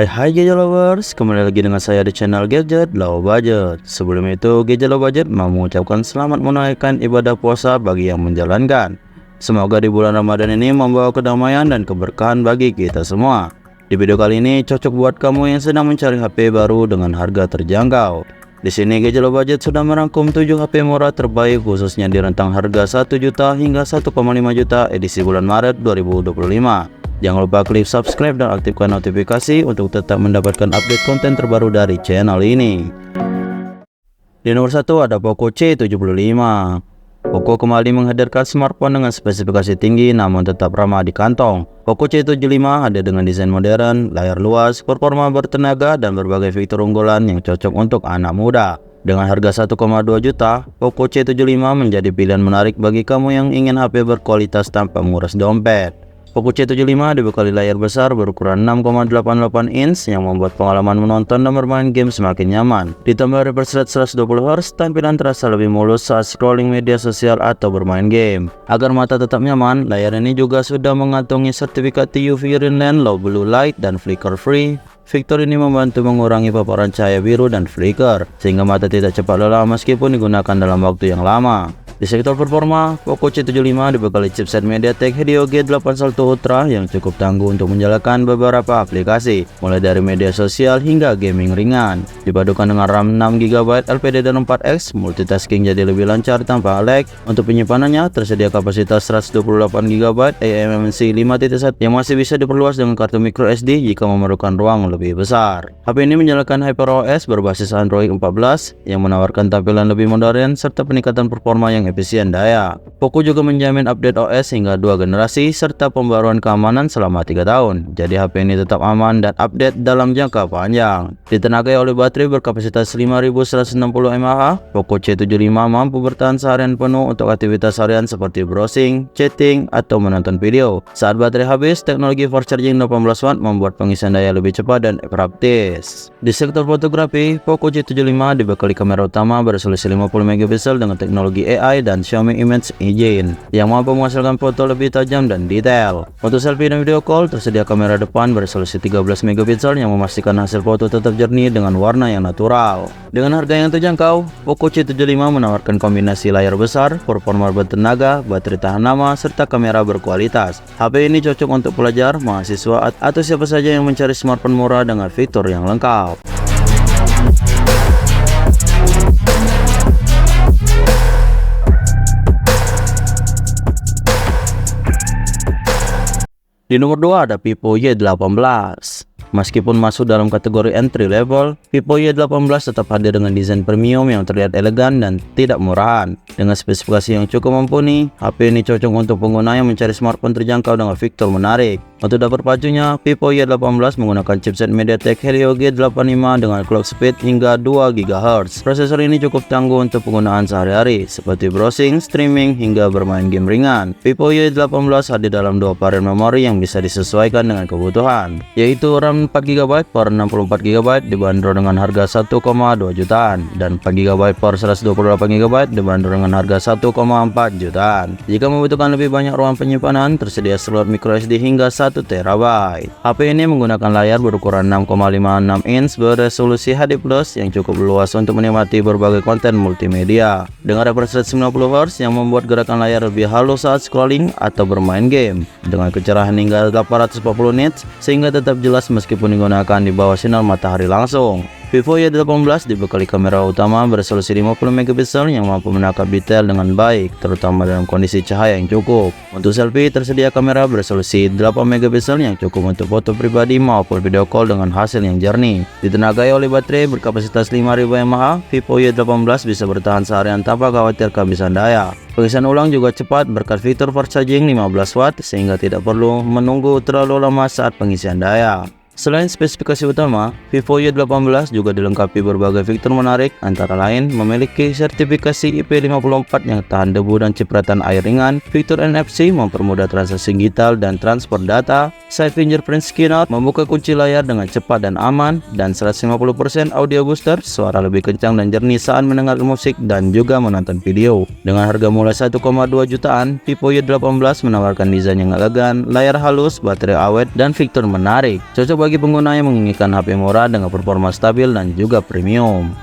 Hai gadget lovers, kembali lagi dengan saya di channel Gadget Low Budget. Sebelum itu, Gadget Low Budget mau mengucapkan selamat menunaikan ibadah puasa bagi yang menjalankan. Semoga di bulan Ramadan ini membawa kedamaian dan keberkahan bagi kita semua. Di video kali ini cocok buat kamu yang sedang mencari HP baru dengan harga terjangkau. Di sini Gadget Low Budget sudah merangkum 7 HP murah terbaik khususnya di rentang harga 1 juta hingga 1,5 juta edisi bulan Maret 2025. Jangan lupa klik subscribe dan aktifkan notifikasi untuk tetap mendapatkan update konten terbaru dari channel ini. Di nomor 1 ada Poco C75. Poco kembali menghadirkan smartphone dengan spesifikasi tinggi namun tetap ramah di kantong. Poco C75 hadir dengan desain modern, layar luas, performa bertenaga, dan berbagai fitur unggulan yang cocok untuk anak muda. Dengan harga 1,2 juta, Poco C75 menjadi pilihan menarik bagi kamu yang ingin HP berkualitas tanpa menguras dompet. Poco C75 dibekali layar besar berukuran 6,88 inch yang membuat pengalaman menonton dan bermain game semakin nyaman. Ditambah refresh rate 120Hz, tampilan terasa lebih mulus saat scrolling media sosial atau bermain game. Agar mata tetap nyaman, layar ini juga sudah mengantongi sertifikat TUV Greenland Low Blue Light dan Flicker Free. Fitur ini membantu mengurangi paparan cahaya biru dan flicker, sehingga mata tidak cepat lelah meskipun digunakan dalam waktu yang lama. Di sektor performa, Poco C75 dibekali chipset MediaTek Helio G81 Ultra yang cukup tangguh untuk menjalankan beberapa aplikasi, mulai dari media sosial hingga gaming ringan. Dipadukan dengan RAM 6GB LPDDR4X, multitasking jadi lebih lancar tanpa lag. Untuk penyimpanannya, tersedia kapasitas 128GB eMMC 5.1 yang masih bisa diperluas dengan kartu microSD jika memerlukan ruang lebih besar. HP ini menjalankan HyperOS berbasis Android 14 yang menawarkan tampilan lebih modern serta peningkatan performa yang efisien daya. Poco juga menjamin update OS hingga 2 generasi serta pembaruan keamanan selama 3 tahun. Jadi HP ini tetap aman dan update dalam jangka panjang. Ditenagai oleh baterai berkapasitas 5160 mAh, Poco C75 mampu bertahan seharian penuh untuk aktivitas harian seperti browsing, chatting, atau menonton video. Saat baterai habis, teknologi fast charging 18W membuat pengisian daya lebih cepat dan praktis. Di sektor fotografi, Poco C75 dibekali kamera utama beresolusi 50MP dengan teknologi AI dan Xiaomi Image Engine yang mampu menghasilkan foto lebih tajam dan detail. Untuk selfie dan video call, tersedia kamera depan beresolusi 13MP yang memastikan hasil foto tetap jernih dengan warna yang natural. Dengan harga yang terjangkau, Poco C75 menawarkan kombinasi layar besar, performa bertenaga, baterai tahan lama, serta kamera berkualitas. HP ini cocok untuk pelajar, mahasiswa, atau siapa saja yang mencari smartphone murah dengan fitur yang lengkap. Di nomor 2 ada Vivo Y18. Meskipun masuk dalam kategori entry level, Vivo Y18 tetap hadir dengan desain premium yang terlihat elegan dan tidak murahan. Dengan spesifikasi yang cukup mumpuni, HP ini cocok untuk pengguna yang mencari smartphone terjangkau dengan fitur menarik. Untuk dapur pacunya, Vivo Y18 menggunakan chipset MediaTek Helio G85 dengan clock speed hingga 2 GHz. Prosesor ini cukup tangguh untuk penggunaan sehari-hari, seperti browsing, streaming, hingga bermain game ringan. Vivo Y18 hadir dalam 2 varian memori yang bisa disesuaikan dengan kebutuhan, yaitu RAM 4GB per 64GB dibanderol dengan harga 1,2 jutaan dan 4GB per 128GB dibanderol dengan harga 1,4 jutaan. Jika membutuhkan lebih banyak ruang penyimpanan, tersedia slot microSD hingga 1TB. HP ini menggunakan layar berukuran 6,56 inch beresolusi HD+ yang cukup luas untuk menikmati berbagai konten multimedia. Dengan refresh rate 90Hz yang membuat gerakan layar lebih halus saat scrolling atau bermain game, dengan kecerahan hingga 840 nits sehingga tetap jelas meskipun digunakan di bawah sinar matahari langsung. Vivo Y18 dibekali kamera utama beresolusi 50MP yang mampu menangkap detail dengan baik, terutama dalam kondisi cahaya yang cukup. Untuk selfie, tersedia kamera beresolusi 8MP yang cukup untuk foto pribadi maupun video call dengan hasil yang jernih. Ditenagai oleh baterai berkapasitas 5000 mAh, Vivo Y18 bisa bertahan seharian tanpa khawatir kehabisan daya. Pengisian ulang juga cepat berkat fitur fast charging 15W sehingga tidak perlu menunggu terlalu lama saat pengisian daya. Selain spesifikasi utama, Vivo Y18 juga dilengkapi berbagai fitur menarik, antara lain memiliki sertifikasi IP54 yang tahan debu dan cipratan air ringan, fitur NFC mempermudah transaksi digital dan transfer data, side fingerprint scanner membuka kunci layar dengan cepat dan aman, dan 150% audio booster, suara lebih kencang dan jernih saat mendengar musik dan juga menonton video. Dengan harga mulai 1,2 jutaan, Vivo Y18 menawarkan desain yang elegan, layar halus, baterai awet, dan fitur menarik. Cocok bagi pengguna yang menginginkan HP murah dengan performa stabil dan juga premium.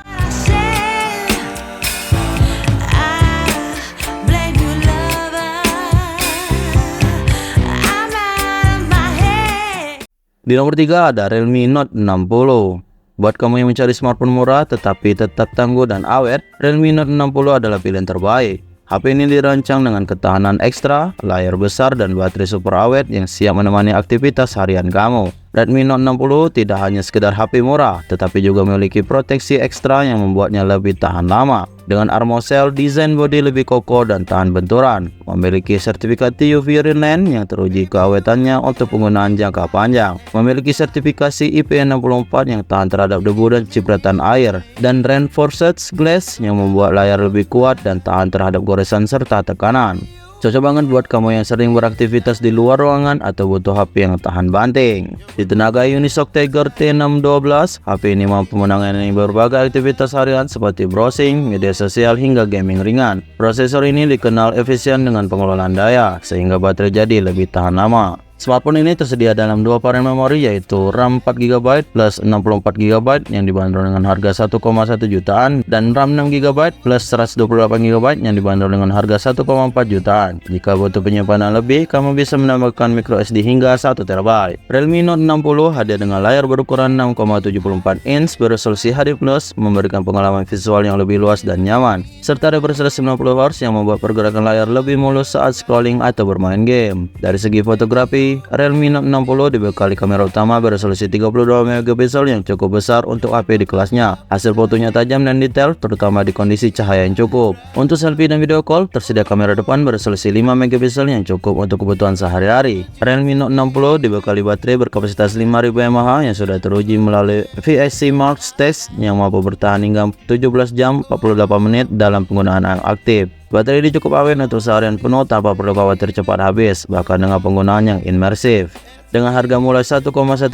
Di nomor 3 ada Realme Note 60. Buat kamu yang mencari smartphone murah tetapi tetap tangguh dan awet, Realme Note 60 adalah pilihan terbaik. HP ini dirancang dengan ketahanan ekstra, layar besar, dan baterai super awet yang siap menemani aktivitas harian kamu. Redmi Note 60 tidak hanya sekedar HP murah, tetapi juga memiliki proteksi ekstra yang membuatnya lebih tahan lama. Dengan ARMOCell, desain bodi lebih kokoh dan tahan benturan. Memiliki sertifikat TUV Greenland yang teruji keawetannya untuk penggunaan jangka panjang. Memiliki sertifikasi IP64 yang tahan terhadap debu dan cipratan air. Dan reinforced glass yang membuat layar lebih kuat dan tahan terhadap goresan serta tekanan. Cocok banget buat kamu yang sering beraktivitas di luar ruangan atau butuh HP yang tahan banting. Ditenagai Unisoc Tiger T612, HP ini mampu menangani berbagai aktivitas harian seperti browsing, media sosial, hingga gaming ringan. Prosesor ini dikenal efisien dengan pengelolaan daya, sehingga baterai jadi lebih tahan lama. Smartphone ini tersedia dalam dua varian memori, yaitu RAM 4GB plus 64GB yang dibanderol dengan harga 1,1 jutaan dan RAM 6GB plus 128GB yang dibanderol dengan harga 1,4 jutaan. Jika butuh penyimpanan lebih, kamu bisa menambahkan microSD hingga 1TB. Realme Note 60 hadir dengan layar berukuran 6,74 inch beresolusi HD+, memberikan pengalaman visual yang lebih luas dan nyaman, serta refresh rate 90Hz yang membuat pergerakan layar lebih mulus saat scrolling atau bermain game. Dari segi fotografi, Realme Note 60 dibekali kamera utama beresolusi 32MP yang cukup besar untuk HP di kelasnya. Hasil fotonya tajam dan detail, terutama di kondisi cahaya yang cukup. Untuk selfie dan video call, tersedia kamera depan beresolusi 5MP yang cukup untuk kebutuhan sehari-hari. Realme Note 60 dibekali baterai berkapasitas 5000 mAh yang sudah teruji melalui VSC Max Test yang mampu bertahan hingga 17 jam 48 menit dalam penggunaan yang aktif. Baterai ini cukup awet untuk seharian penuh tanpa perlu khawatir cepat habis, bahkan dengan penggunaan yang imersif. Dengan harga mulai 1,1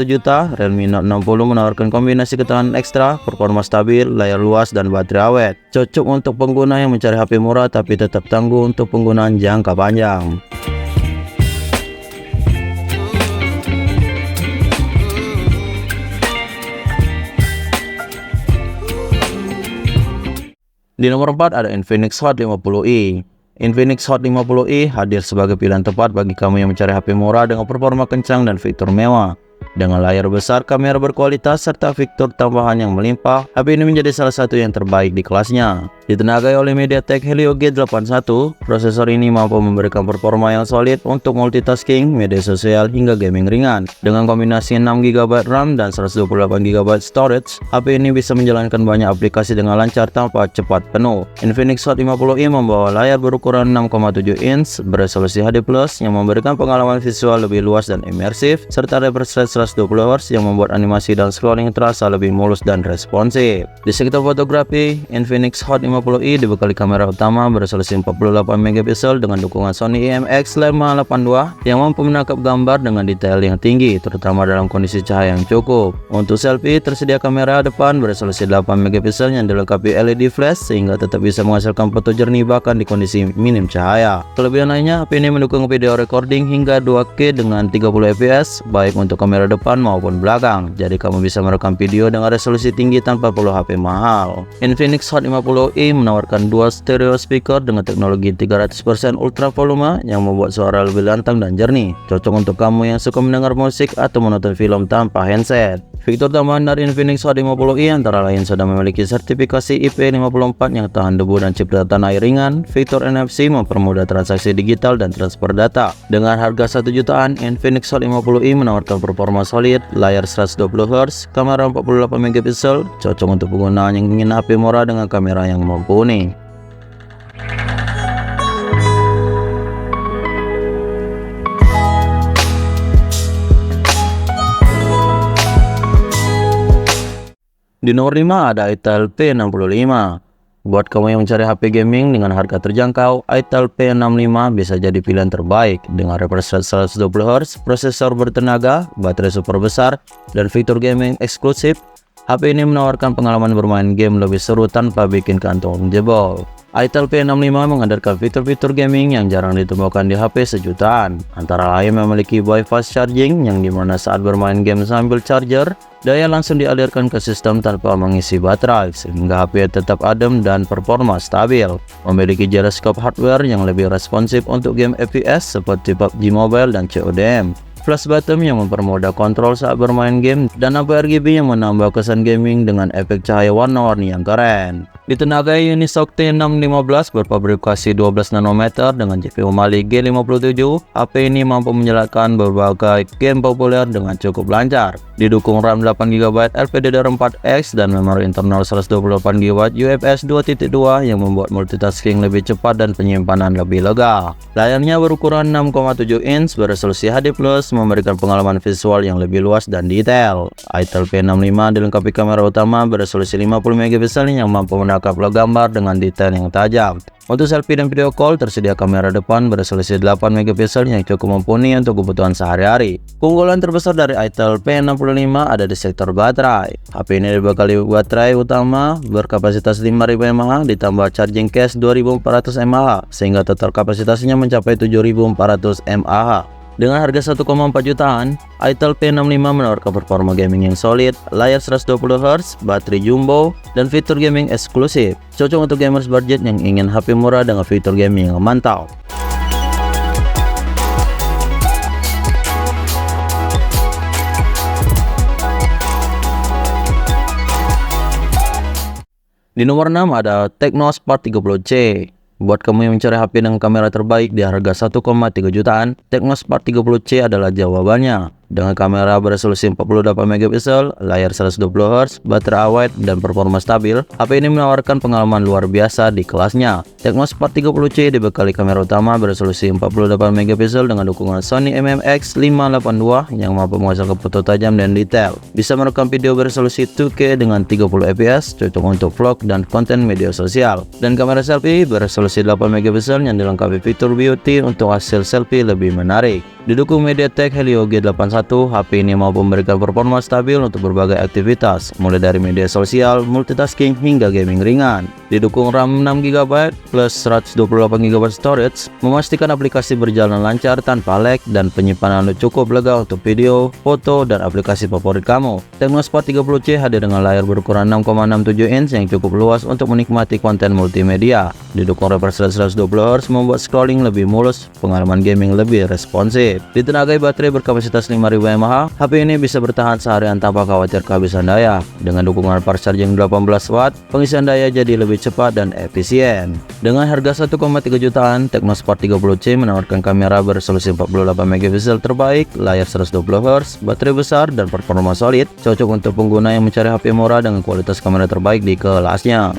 juta, Realme Note 60 menawarkan kombinasi ketahanan ekstra, performa stabil, layar luas, dan baterai awet. Cocok untuk pengguna yang mencari HP murah tapi tetap tangguh untuk penggunaan jangka panjang. Di nomor 4 ada Infinix Hot 50i. Infinix Hot 50i hadir sebagai pilihan tepat bagi kamu yang mencari HP murah dengan performa kencang dan fitur mewah. Dengan layar besar, kamera berkualitas, serta fitur tambahan yang melimpah, HP ini menjadi salah satu yang terbaik di kelasnya. Ditenagai oleh MediaTek Helio G81, prosesor ini mampu memberikan performa yang solid untuk multitasking, media sosial, hingga gaming ringan. Dengan kombinasi 6GB RAM dan 128GB storage, HP ini bisa menjalankan banyak aplikasi dengan lancar tanpa cepat penuh. Infinix Hot 50i membawa layar berukuran 6,7 inch beresolusi HD+, yang memberikan pengalaman visual lebih luas dan imersif, serta refresh rate 120Hz yang membuat animasi dan scrolling terasa lebih mulus dan responsif. Di sektor fotografi, Infinix Hot 50i dibekali kamera utama beresolusi 48MP dengan dukungan Sony IMX582 yang mampu menangkap gambar dengan detail yang tinggi, terutama dalam kondisi cahaya yang cukup. Untuk selfie, tersedia kamera depan beresolusi 8MP yang dilengkapi LED flash sehingga tetap bisa menghasilkan foto jernih bahkan di kondisi minim cahaya. Kelebihan lainnya, HP ini mendukung video recording hingga 2K dengan 30fps baik untuk kamera depan maupun belakang, jadi kamu bisa merekam video dengan resolusi tinggi tanpa perlu HP mahal. Infinix Hot 50i menawarkan dual stereo speaker dengan teknologi 300% ultra volume yang membuat suara lebih lantang dan jernih, cocok untuk kamu yang suka mendengar musik atau menonton film tanpa headset. Fitur tambahan dari Infinix Hot 50i antara lain sudah memiliki sertifikasi IP54 yang tahan debu dan cipratan air ringan, fitur NFC mempermudah transaksi digital dan transfer data. Dengan harga 1 jutaan, Infinix Hot 50i menawarkan performa solid, layar 120Hz, kamera 48MP, cocok untuk penggunaan yang ingin HP murah dengan kamera yang mumpuni. Di nomor 5 ada Itel P65. Buat kamu yang mencari HP gaming dengan harga terjangkau, Itel P65 bisa jadi pilihan terbaik. Dengan refresh rate 120Hz, prosesor bertenaga, baterai super besar, dan fitur gaming eksklusif, HP ini menawarkan pengalaman bermain game lebih seru tanpa bikin kantong jebol. Itel P65 menghadirkan fitur-fitur gaming yang jarang ditemukan di HP sejutaan. Antara lain memiliki Wi-Fi fast charging yang dimana saat bermain game sambil charger, daya langsung dialirkan ke sistem tanpa mengisi baterai, sehingga HP tetap adem dan performa stabil. Memiliki gyroscope hardware yang lebih responsif untuk game FPS seperti PUBG Mobile dan CODM. Flash button yang mempermudah kontrol saat bermain game, dan lampu RGB yang menambah kesan gaming dengan efek cahaya warna-warni yang keren. Ditenagai Unisoc T615 berfabrikasi 12 nanometer dengan GPU Mali G57, HP ini mampu menjalankan berbagai game populer dengan cukup lancar. Didukung RAM 8GB LPDDR4X dan memori internal 128GB UFS 2.2 yang membuat multitasking lebih cepat dan penyimpanan lebih lega. Layarnya berukuran 6,7 inch beresolusi HD+, memberikan pengalaman visual yang lebih luas dan detail. Itel P65 dilengkapi kamera utama beresolusi 50MP yang mampu menangkap gambar dengan detail yang tajam. Untuk selfie dan video call tersedia kamera depan beresolusi 8MP yang cukup mumpuni untuk kebutuhan sehari-hari. Keunggulan terbesar dari Itel P65 ada di sektor baterai. HP ini dibekali baterai utama berkapasitas 5000 mAh ditambah charging case 2400 mAh sehingga total kapasitasnya mencapai 7400 mAh. Dengan harga 1,4 jutaan, Itel P65 menawarkan performa gaming yang solid, layar 120Hz, baterai jumbo, dan fitur gaming eksklusif. Cocok untuk gamers budget yang ingin HP murah dengan fitur gaming yang mantap. Di nomor 6 ada Tecnospark 30C. Buat kamu yang mencari HP dengan kamera terbaik di harga 1,3 jutaan, Tecnospark 30C adalah jawabannya. Dengan kamera beresolusi 48MP, layar 120Hz, baterai awet, dan performa stabil, HP ini menawarkan pengalaman luar biasa di kelasnya. Tecnospark 30C dibekali kamera utama beresolusi 48MP dengan dukungan Sony IMX582 yang mampu menghasilkan foto tajam dan detail. Bisa merekam video beresolusi 2K dengan 30fps, cocok untuk vlog dan konten media sosial. Dan kamera selfie beresolusi 8MP yang dilengkapi fitur beauty untuk hasil selfie lebih menarik. Didukung MediaTek Helio G81, HP ini mampu memberikan performa stabil untuk berbagai aktivitas, mulai dari media sosial, multitasking, hingga gaming ringan. Didukung RAM 6GB plus 128GB storage, memastikan aplikasi berjalan lancar tanpa lag dan penyimpanan cukup lega untuk video, foto, dan aplikasi favorit kamu. Tecnospark 30C hadir dengan layar berukuran 6,67 inch yang cukup luas untuk menikmati konten multimedia. Didukung refresh rate 120Hz membuat scrolling lebih mulus, pengalaman gaming lebih responsif. Ditenagai baterai berkapasitas 5000 mAh, HP ini bisa bertahan seharian tanpa khawatir kehabisan daya. Dengan dukungan fast charging 18W, pengisian daya jadi lebih cepat dan efisien. Dengan harga 1,3 jutaan, Tecnospark 30C menawarkan kamera beresolusi 48MP terbaik, layar 120Hz, baterai besar, dan performa solid, cocok untuk pengguna yang mencari HP murah dengan kualitas kamera terbaik di kelasnya.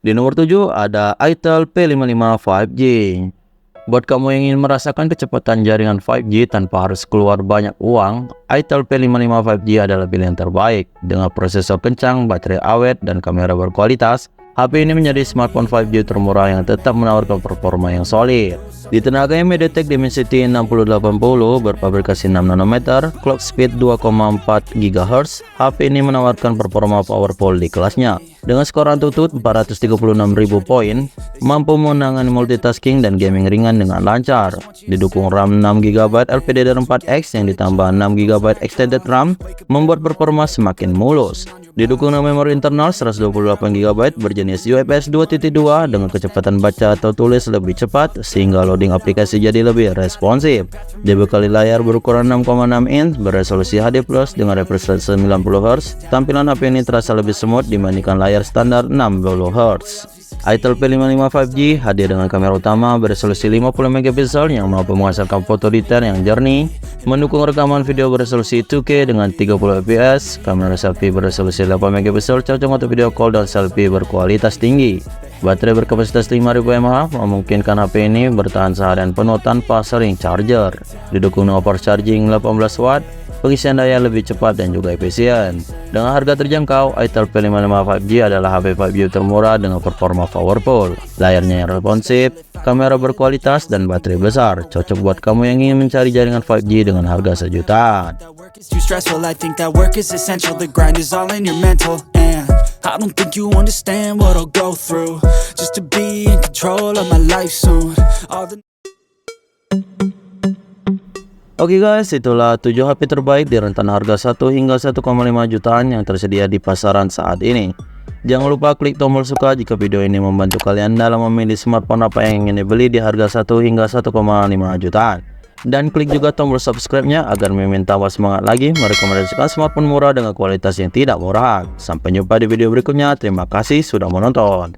Di nomor 7 ada Itel P55 5G. Buat kamu yang ingin merasakan kecepatan jaringan 5G tanpa harus keluar banyak uang, Itel P55 5G adalah pilihan terbaik. Dengan prosesor kencang, baterai awet, dan kamera berkualitas, HP ini menjadi smartphone 5G termurah yang tetap menawarkan performa yang solid. Ditenagai MediaTek Dimensity 6080 berfabrikasi 6nm, clock speed 2,4 GHz, HP ini menawarkan performa powerful di kelasnya. Dengan skor AnTuTu 436.000 poin, mampu menangani multitasking dan gaming ringan dengan lancar. Didukung RAM 6GB LPDDR4X yang ditambah 6GB extended RAM, membuat performa semakin mulus. Didukung memori internal 128GB berjenis UFS 2.2 dengan kecepatan baca atau tulis lebih cepat sehingga loading aplikasi jadi lebih responsif. Dibekali layar berukuran 6,6 inch beresolusi HD+ dengan refresh rate 90Hz, tampilan HP ini terasa lebih smooth dibandingkan layar standar 60Hz. Itel P55 5G hadir dengan kamera utama beresolusi 50MP yang mampu menghasilkan foto detail yang jernih, mendukung rekaman video beresolusi 2K dengan 30fps, kamera selfie beresolusi 8MP cocok untuk video call dan selfie berkualitas tinggi. Baterai berkapasitas 5000 mAh memungkinkan HP ini bertahan seharian penuh tanpa sering charger. Didukung fast charging 18W, pengisian daya lebih cepat dan juga efisien. Dengan harga terjangkau, Itel P55 5G adalah HP 5G termurah dengan performa powerful, layarnya yang responsif, kamera berkualitas, dan baterai besar. Cocok buat kamu yang ingin mencari jaringan 5G dengan harga sejutaan. It's too stressful, I think that work is essential. The grind is all in your mental, and I don't think you understand what I'll go through just to be in control of my life soon. Oke guys, itulah 7 HP terbaik di rentan harga 1 hingga 1,5 jutaan yang tersedia di pasaran saat ini. Jangan lupa klik tombol suka jika video ini membantu kalian dalam memilih smartphone apa yang ingin dibeli di harga 1 hingga 1,5 jutaan. Dan klik juga tombol subscribe-nya agar Mimin tambah semangat lagi merekomendasikan smartphone murah dengan kualitas yang tidak murah. Sampai jumpa di video berikutnya. Terima kasih sudah menonton.